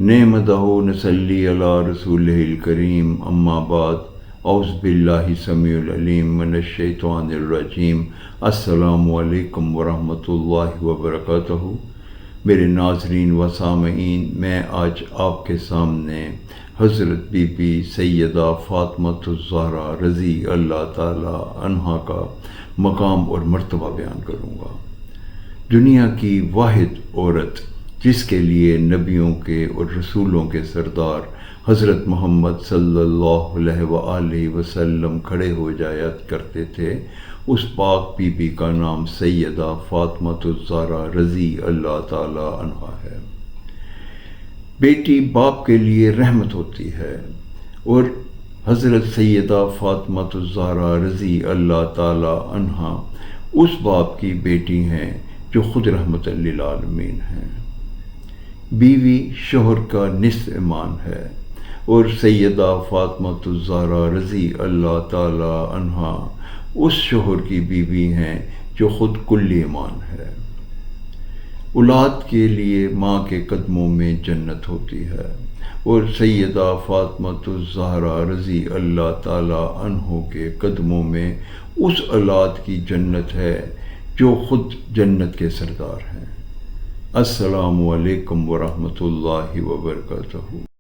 نعمدہ نصلی علی رسولہ الکریم اما بعد اعوذ باللہ السمیع العلیم من الشیطان الرجیم السلام علیکم ورحمۃ اللہ وبرکاتہ۔ میرے ناظرین و سامعین، میں آج آپ کے سامنے حضرت بی بی سیدہ فاطمۃ الزہرا رضی اللہ تعالی عنہا کا مقام اور مرتبہ بیان کروں گا۔ دنیا کی واحد عورت جس کے لیے نبیوں کے اور رسولوں کے سردار حضرت محمد صلی اللہ علیہ وآلہ وسلم کھڑے ہو جایا کرتے تھے، اس پاک بی بی کا نام سیدہ فاطمۃ الزہرا رضی اللہ تعالی عنہا ہے۔ بیٹی باپ کے لیے رحمت ہوتی ہے، اور حضرت سیدہ فاطمۃ الزہرا رضی اللہ تعالی عنہا اس باپ کی بیٹی ہیں جو خود رحمت للعالمین ہیں۔ بیوی شوہر کا نصف ایمان ہے، اور سیدہ فاطمۃ الزہرا رضی اللہ تعالی عنہا اس شوہر کی بیوی ہیں جو خود کلی ایمان ہے۔ اولاد کے لیے ماں کے قدموں میں جنت ہوتی ہے، اور سیدہ فاطمۃ الزہرا رضی اللہ تعالی عنہ کے قدموں میں اس اولاد کی جنت ہے جو خود جنت کے سردار ہیں۔ السلام علیکم ورحمۃ اللہ وبرکاتہ۔